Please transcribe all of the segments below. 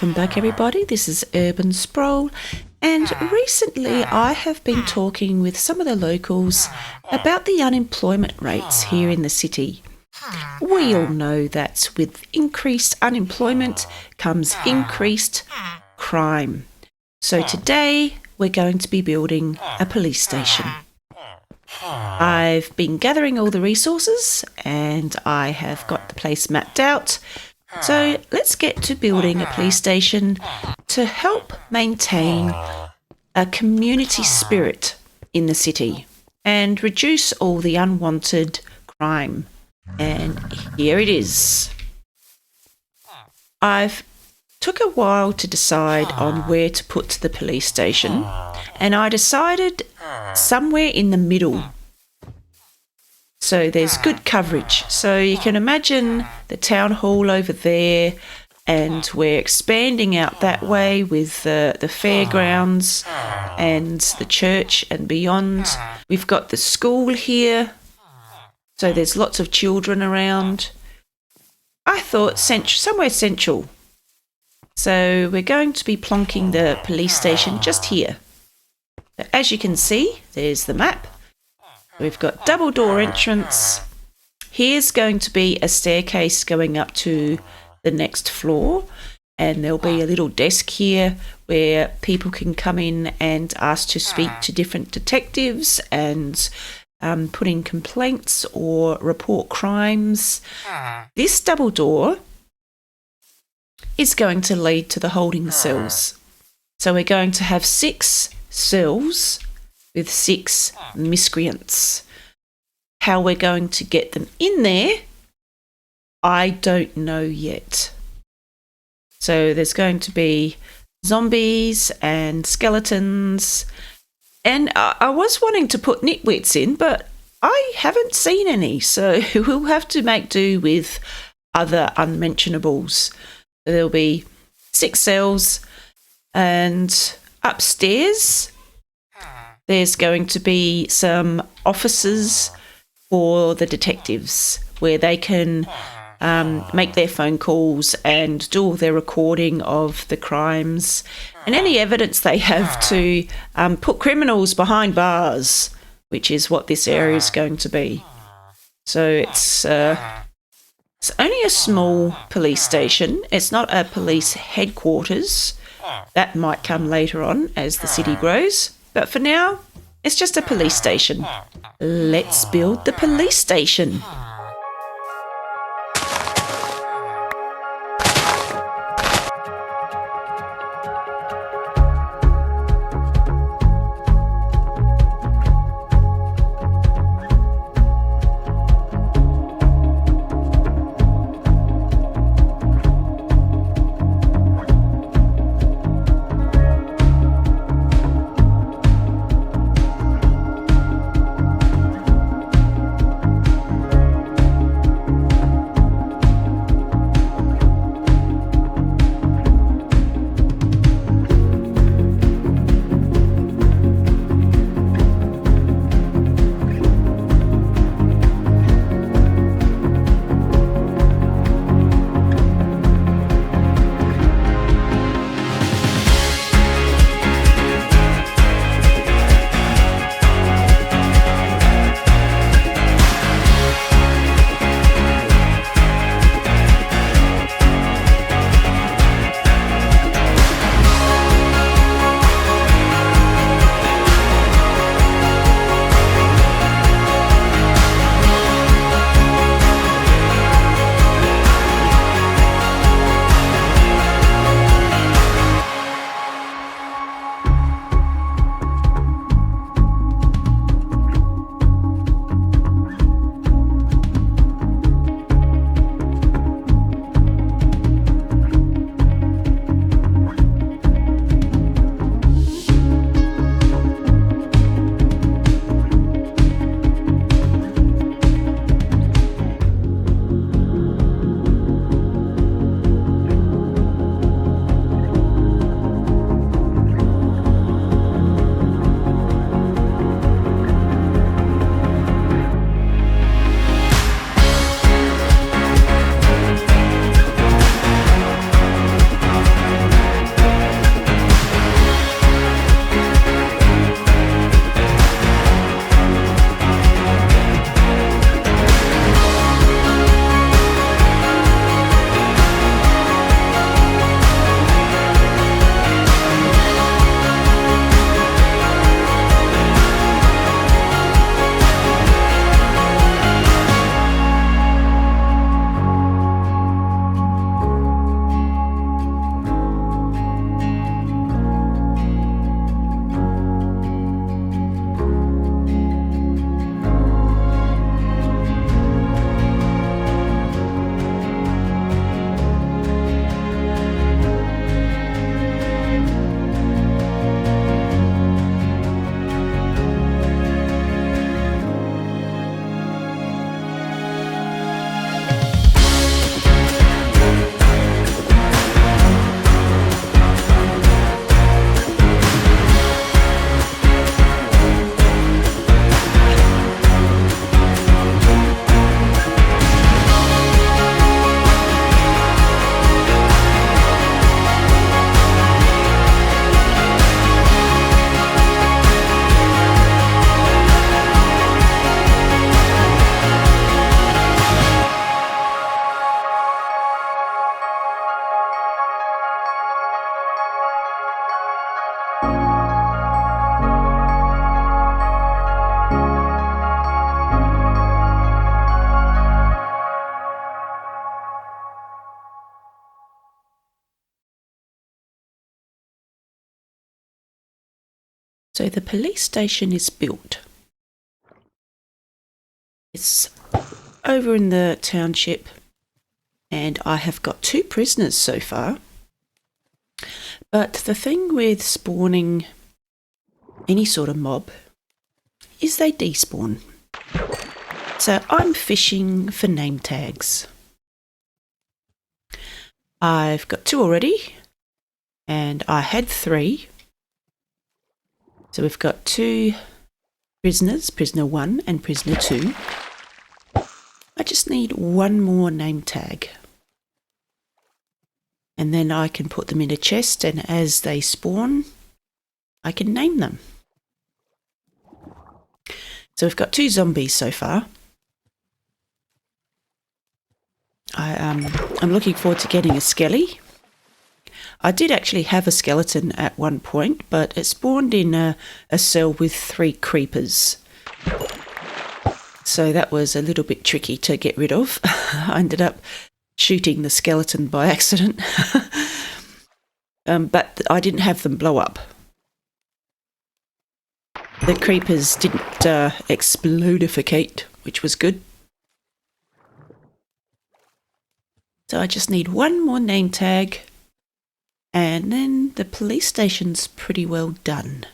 Welcome back, everybody. This is Urban Sprawl, and recently I have been talking with some of the locals about the unemployment rates here in the city. We all know that with increased unemployment comes increased crime. So today we're going to be building a police station. I've been gathering all the resources and I have got the place mapped out. So let's get to building a police station to help maintain a community spirit in the city and reduce all the unwanted crime. And here it is. I've took a while to decide on where to put the police station, and I decided somewhere in the middle. So there's good coverage. So you can imagine the town hall over there, and we're expanding out that way with the fairgrounds and the church and beyond. We've got the school here, so there's lots of children around. I thought somewhere central. So we're going to be plonking the police station just here. As you can see, there's the map. We've got double door entrance. Here's going to be a staircase going up to the next floor, and there'll be a little desk here where people can come in and ask to speak to different detectives and put in complaints or report crimes. This double door is going to lead to the holding cells. So we're going to have 6 cells with 6 miscreants. How we're going to get them in there, I don't know yet. So there's going to be zombies and skeletons. And I was wanting to put nitwits in, but I haven't seen any. So we'll have to make do with other unmentionables. There'll be 6 cells, and upstairs there's going to be some offices for the detectives where they can make their phone calls and do all their recording of the crimes and any evidence they have to put criminals behind bars, which is what this area is going to be. So it's only a small police station. It's not a police headquarters. That might come later on as the city grows. But for now, it's just a police station. Let's build the police station. So the police station is built. It's over in the township, and I have got 2 prisoners so far. But the thing with spawning any sort of mob is they despawn. So I'm fishing for name tags. I've got 2 already, and I had 3. So we've got 2 prisoners, prisoner 1 and prisoner 2. I just need 1 more name tag. And then I can put them in a chest, and as they spawn, I can name them. So we've got 2 zombies so far. I'm looking forward to getting a skelly. I did actually have a skeleton at one point, but it spawned in a cell with 3 creepers. So that was a little bit tricky to get rid of. I ended up shooting the skeleton by accident. But I didn't have them blow up. The creepers didn't explodificate, which was good. So I just need 1 more name tag, and then the police station's pretty well done.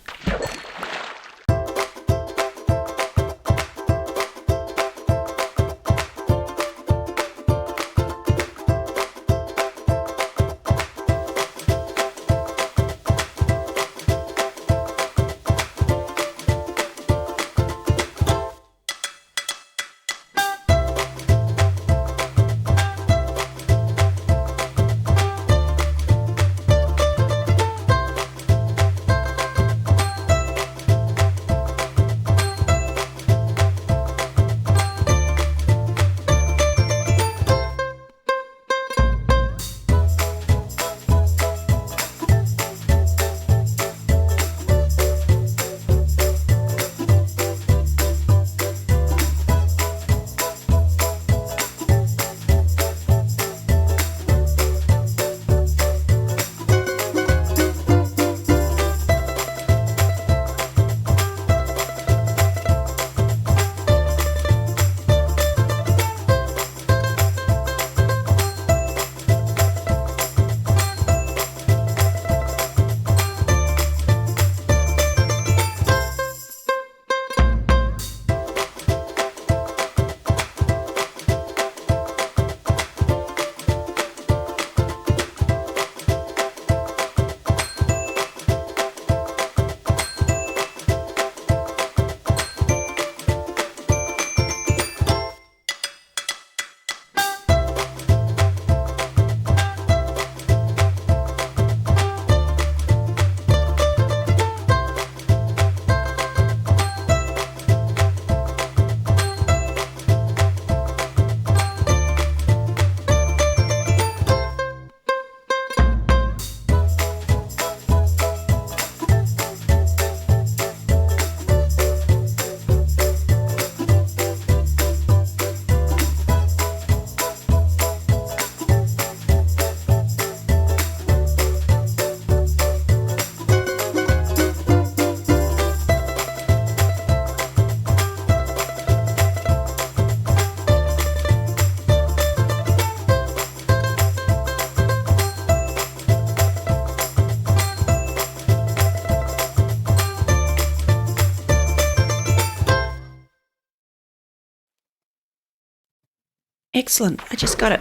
Excellent, I just got it.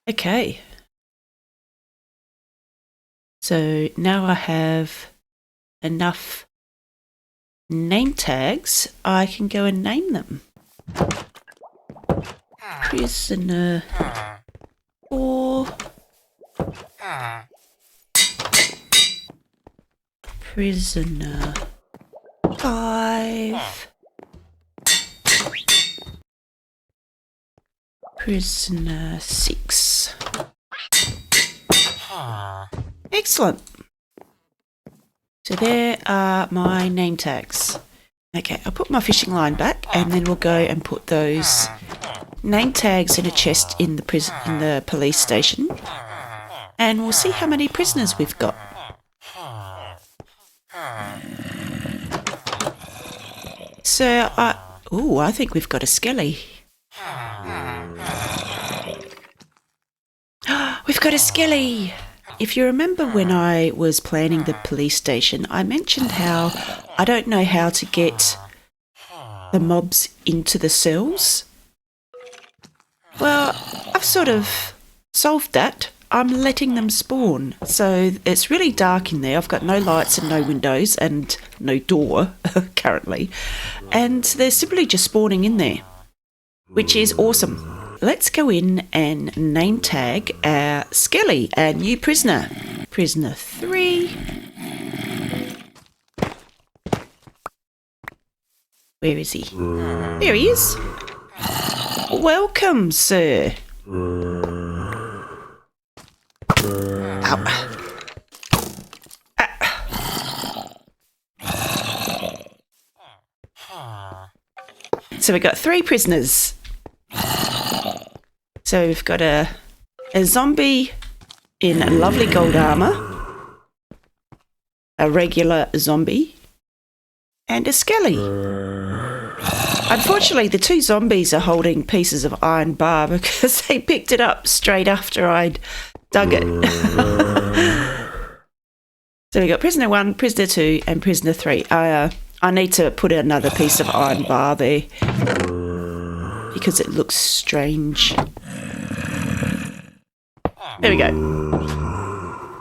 Okay. So now I have enough name tags, I can go and name them. Prisoner 4. Prisoner 5. Prisoner 6. Excellent. So there are my name tags. Okay, I'll put my fishing line back, and then we'll go and put those name tags in a chest in the police station, and we'll see how many prisoners we've got. So, I think we've got a skelly. We've got a skelly! If you remember when I was planning the police station, I mentioned how I don't know how to get the mobs into the cells. Well, I've sort of solved that. I'm letting them spawn. So it's really dark in there. I've got no lights and no windows and no door currently. And they're simply just spawning in there, which is awesome. Let's go in and name tag our Skelly, our new prisoner. Prisoner 3. Where is he? There he is. Welcome, sir. Ow. So we've got 3 prisoners. So we've got a zombie in lovely gold armour, a regular zombie, and a skelly. Unfortunately, the 2 zombies are holding pieces of iron bar because they picked it up straight after I'd dug it. So we got prisoner 1, prisoner 2, and prisoner 3. I need to put another piece of iron bar there because it looks strange. There we go.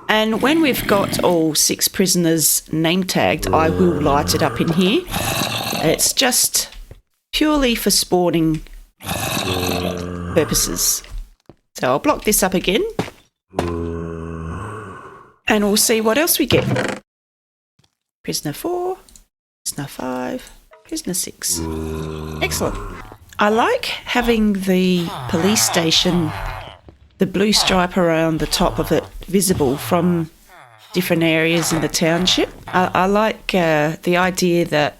And when we've got all 6 prisoners name tagged, I will light it up in here. It's just purely for spawning purposes. So I'll block this up again. And we'll see what else we get. Prisoner 4, prisoner 5, prisoner 6. Excellent. I like having the police station, the blue stripe around the top of it, visible from different areas in the township. I like the idea that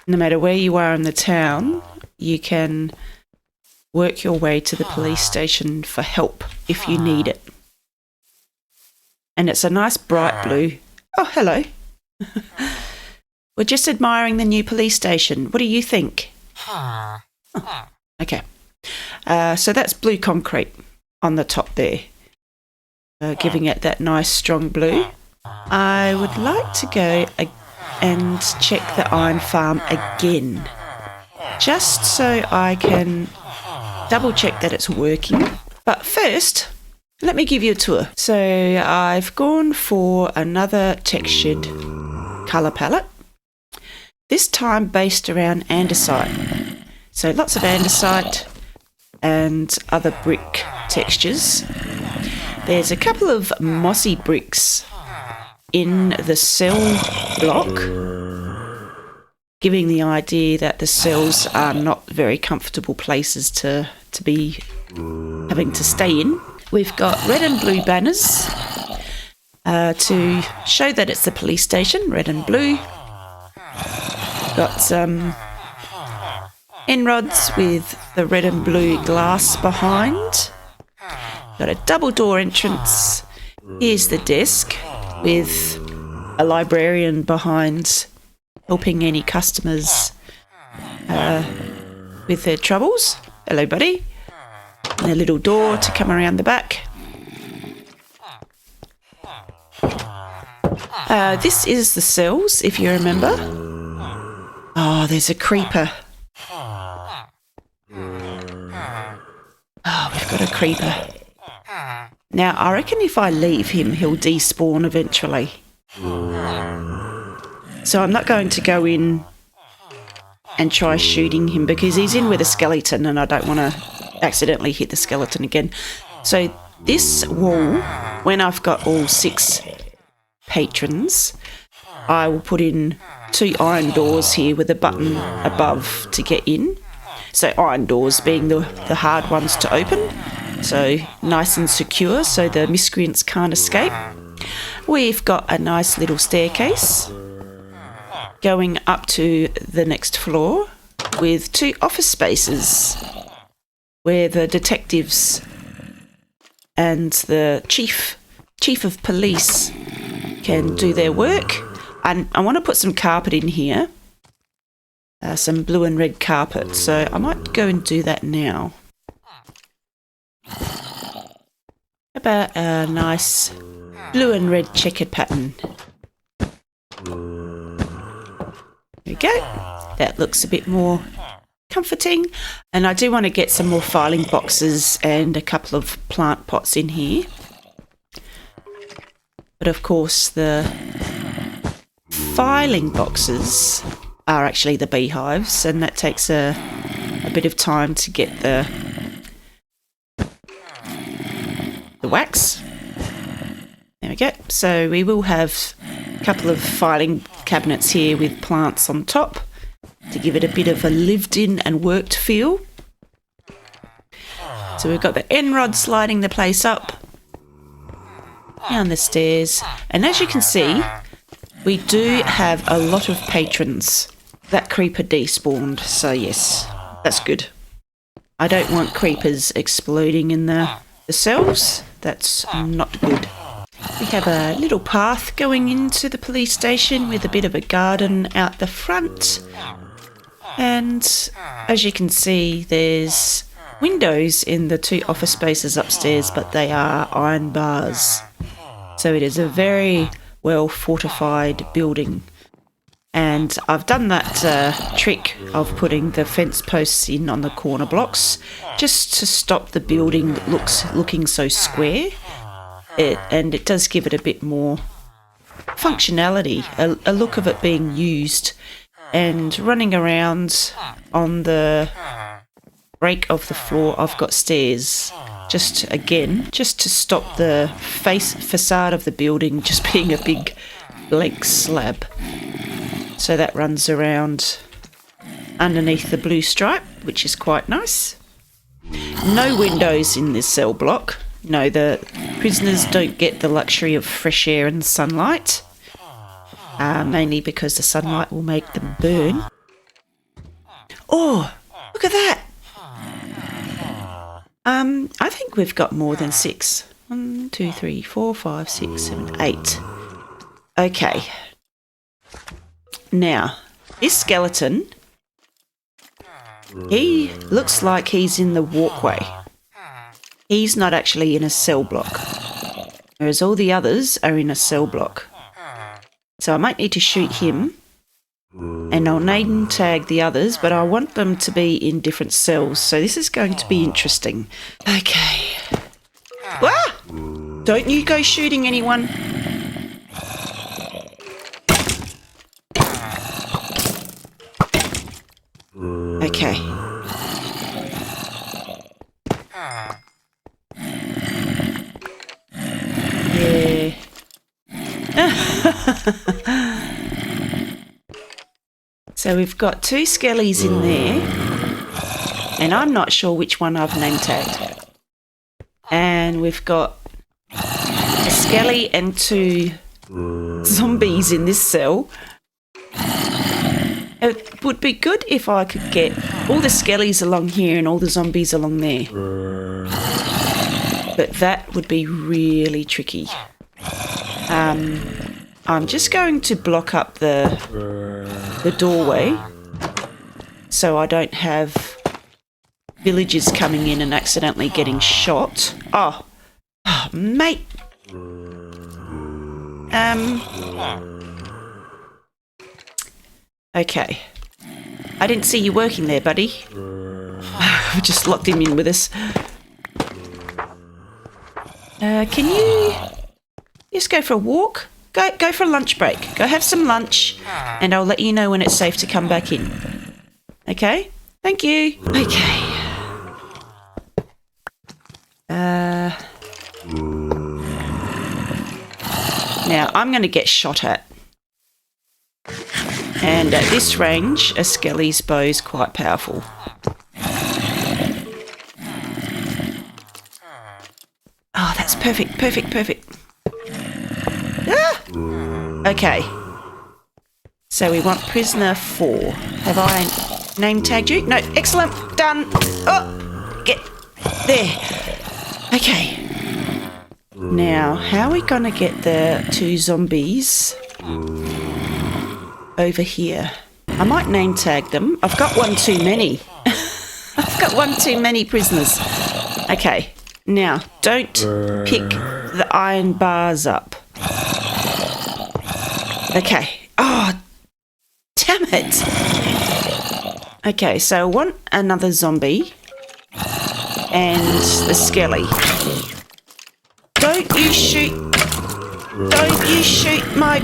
no matter where you are in the town, you can work your way to the police station for help if you need it. And it's a nice bright blue. Oh, hello. We're just admiring the new police station. What do you think? Oh, okay. So that's blue concrete on the top there, giving it that nice strong blue. I would like to go and check the iron farm again, just so I can double check that it's working. But first, let me give you a tour. So I've gone for another textured colour palette, this time based around andesite. So lots of andesite and other brick textures. There's a couple of mossy bricks in the cell block, giving the idea that the cells are not very comfortable places to be having to stay in. We've got red and blue banners to show that it's the police station, red and blue. Got some end-rods with the red and blue glass behind. Got a double door entrance. Here's the desk with a librarian behind, helping any customers with their troubles. Hello, buddy. And a little door to come around the back. This is the cells, if you remember. Oh, there's a creeper. Oh, we've got a creeper. Now, I reckon if I leave him, he'll despawn eventually. So I'm not going to go in and try shooting him because he's in with a skeleton and I don't want to accidentally hit the skeleton again. So this wall, when I've got all 6 patrons, I will put in 2 iron doors here with a button above to get in. So iron doors being the hard ones to open, so nice and secure so the miscreants can't escape. We've got a nice little staircase going up to the next floor with 2 office spaces where the detectives and the chief of police can do their work. I want to put some carpet in here. Some blue and red carpet. So I might go and do that now. About a nice blue and red checkered pattern. There we go. That looks a bit more comforting. And I do want to get some more filing boxes and a couple of plant pots in here. But of course the filing boxes are actually the beehives, and that takes a bit of time to get the wax. There we go. So we will have a couple of filing cabinets here with plants on top to give it a bit of a lived in and worked feel. So we've got the end rod sliding the place up, down the stairs, and as you can see, we do have a lot of patrons. That creeper despawned, so yes, that's good. I don't want creepers exploding in the cells. That's not good. We have a little path going into the police station with a bit of a garden out the front. And as you can see, there's windows in the 2 office spaces upstairs, but they are iron bars. So it is a very well fortified building. And I've done that trick of putting the fence posts in on the corner blocks just to stop the building looking so square. And it does give it a bit more functionality, a look of it being used. And running around on the break of the floor, I've got stairs. Just to stop the facade of the building just being a big blank slab. So that runs around underneath the blue stripe, which is quite nice. No windows in this cell block. No, the prisoners don't get the luxury of fresh air and sunlight, mainly because the sunlight will make them burn. Oh, look at that! I think we've got more than 6. 1, 2, 3, 4, 5, 6, 7, 8. Okay. Now, this skeleton, he looks like he's in the walkway. He's not actually in a cell block, whereas all the others are in a cell block. So I might need to shoot him, and I'll name tag the others, but I want them to be in different cells, so this is going to be interesting. Okay. Ah! Don't you go shooting anyone. Okay. Yeah. So we've got 2 skellies in there, and I'm not sure which one I've name tagged. And we've got a skelly and 2 zombies in this cell. It would be good if I could get all the skellies along here and all the zombies along there. But that would be really tricky. I'm just going to block up the doorway so I don't have villagers coming in and accidentally getting shot. Oh mate. Okay. I didn't see you working there, buddy. We just locked him in with us. Can you just go for a walk? Go for a lunch break. Go have some lunch, and I'll let you know when it's safe to come back in. Okay? Thank you. Okay. Now, I'm going to get shot at. And at this range, a skelly's bow is quite powerful. Oh, that's perfect, perfect, perfect. Ah! Okay. So we want prisoner 4. Have I name tagged you? No, excellent, done. Oh, get there. Okay. Now, how are we going to get the 2 zombies over here. I might name tag them. I've got one too many. I've got one too many prisoners. Okay, now don't pick the iron bars up. Okay. Oh, damn it. Okay, so I want another zombie and the skelly. Don't you shoot. Don't you shoot my...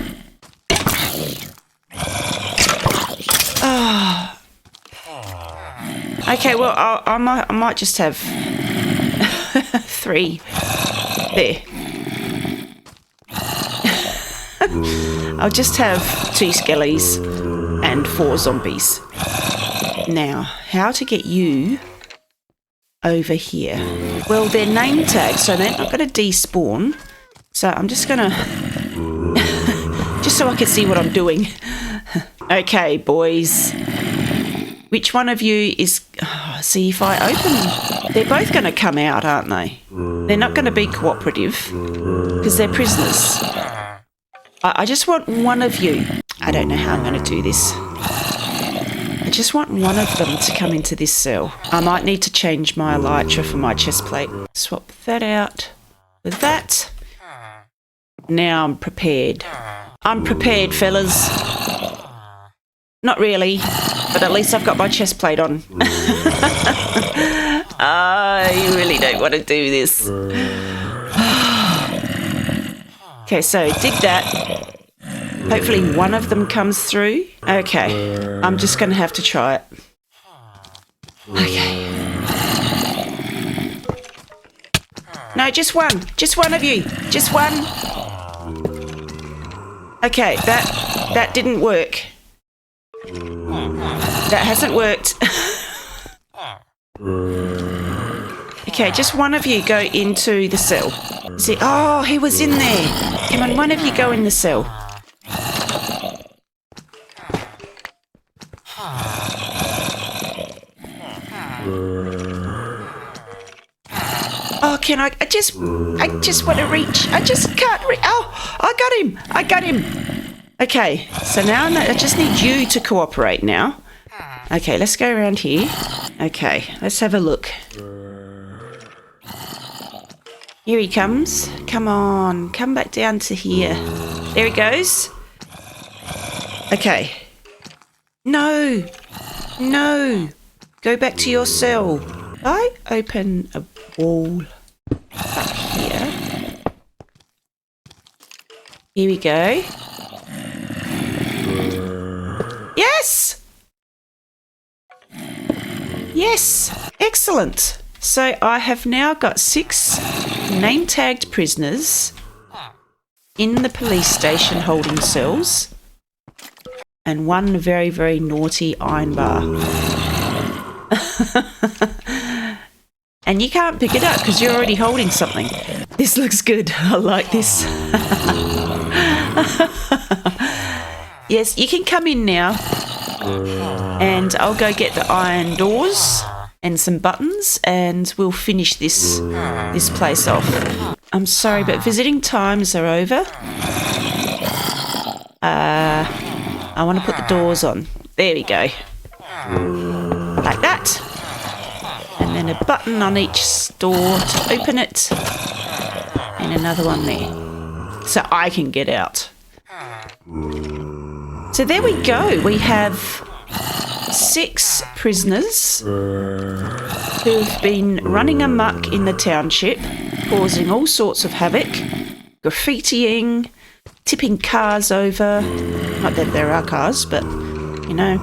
Oh. Okay, well, I might just have 3 there. I'll just have 2 skellies and 4 zombies. Now, how to get you over here? Well, they're name tags, so they're not going to despawn. So I'm just going to... just so I can see what I'm doing. Okay, boys. Which one of you is... Oh, see, if I open... They're both going to come out, aren't they? They're not going to be cooperative because they're prisoners. I just want one of you. I don't know how I'm going to do this. I just want one of them to come into this cell. I might need to change my elytra for my chest plate. Swap that out with that. Now I'm prepared. I'm prepared, fellas. Not really, but at least I've got my chest plate on. I really don't want to do this. Okay, so did that. Hopefully one of them comes through. Okay, I'm just going to have to try it. Okay. No, just one. Just one of you. Just one. Okay, that didn't work. That hasn't worked. Okay, just one of you go into the cell. See, oh, he was in there. Come on, one of you go in the cell. Oh, can I just want to reach. I just can't reach. Oh, I got him. Okay, so now I just need you to cooperate now. Okay, let's go around here. Okay, let's have a look. Here he comes. Come on, come back down to here. There he goes. Okay. No. Go back to your cell. I open a wall up here. Here we go. Yes! Yes! Excellent. So I have now got 6 name-tagged prisoners in the police station holding cells and 1 very, very naughty iron bar. And you can't pick it up because you're already holding something. This looks good. I like this. Yes, you can come in now. And I'll go get the iron doors and some buttons and we'll finish this place off. I'm sorry, but visiting times are over. I want to put the doors on. There we go. Like that. And then a button on each door to open it. And another one there. So I can get out. So there we go. We have 6 prisoners who've been running amok in the township, causing all sorts of havoc, graffitiing, tipping cars over. Not that there are cars, but, you know,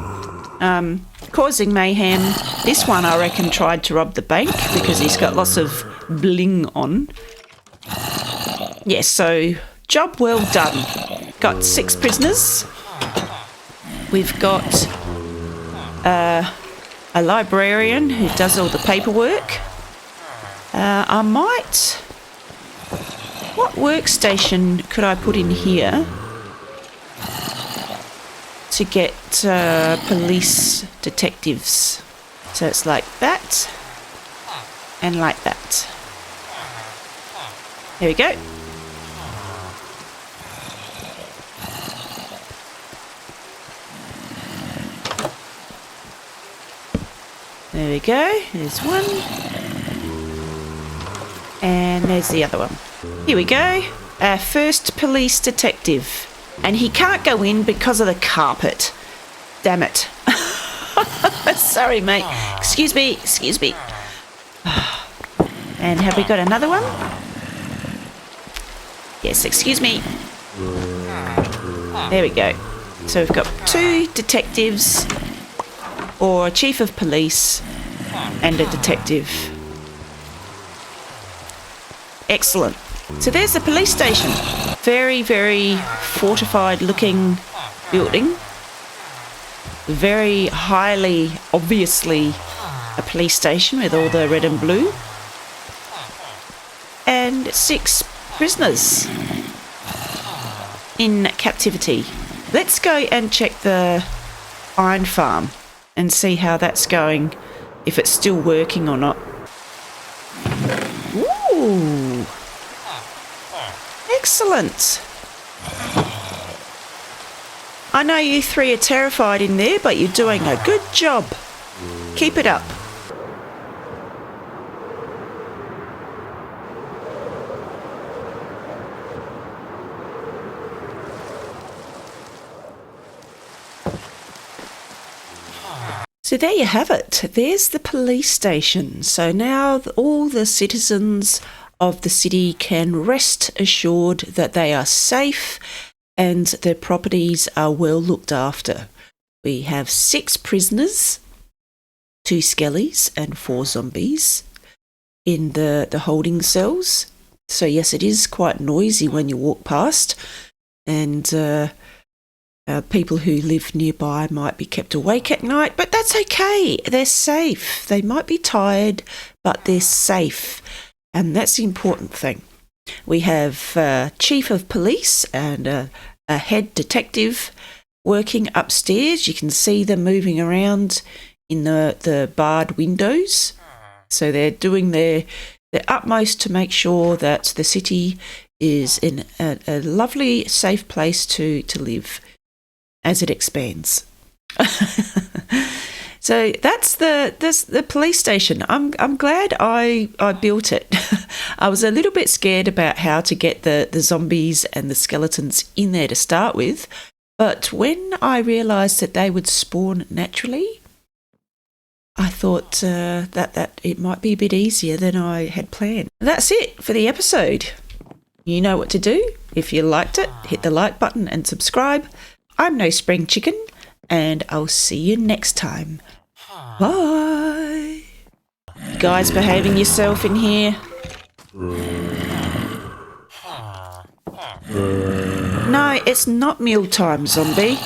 causing mayhem. This one, I reckon, tried to rob the bank because he's got lots of bling on. Yes, so job well done. Got 6 prisoners. We've got a librarian who does all the paperwork. I might... What workstation could I put in here to get police detectives? So it's like that and like that. There we go. There we go. There's one. And there's the other one. Here we go. Our first police detective. And he can't go in because of the carpet. Damn it. Sorry, mate. Excuse me. Excuse me. And have we got another one? Yes, excuse me. There we go. So we've got 2 detectives, or a chief of police, and a detective. Excellent. So there's the police station. Very, very fortified looking building. Very highly, obviously, a police station with all the red and blue. And 6 prisoners in captivity. Let's go and check the iron farm and see how that's going, if it's still working or not. Ooh. Excellent. I know you 3 are terrified in there, but you're doing a good job. Keep it up. So there you have it. There's the police station. So now all the citizens of the city can rest assured that they are safe and their properties are well looked after. We have 6 prisoners, 2 skellies and 4 zombies in the holding cells. So yes, it is quite noisy when you walk past, and people who live nearby might be kept awake at night, but that's okay. They're safe. They might be tired, but they're safe. And that's the important thing. We have a chief of police and a head detective working upstairs. You can see them moving around in the barred windows. So they're doing their utmost to make sure that the city is in a lovely, safe place to live as it expands. So that's the police station. I'm glad I built it. I was a little bit scared about how to get the zombies and the skeletons in there to start with, but when I realised that they would spawn naturally, I thought that it might be a bit easier than I had planned. That's it for the episode. You know what to do. If you liked it, hit the like button and subscribe. I'm No Spring Chicken, and I'll see you next time. Bye. You guys behaving yourself in here? No, it's not mealtime, zombie.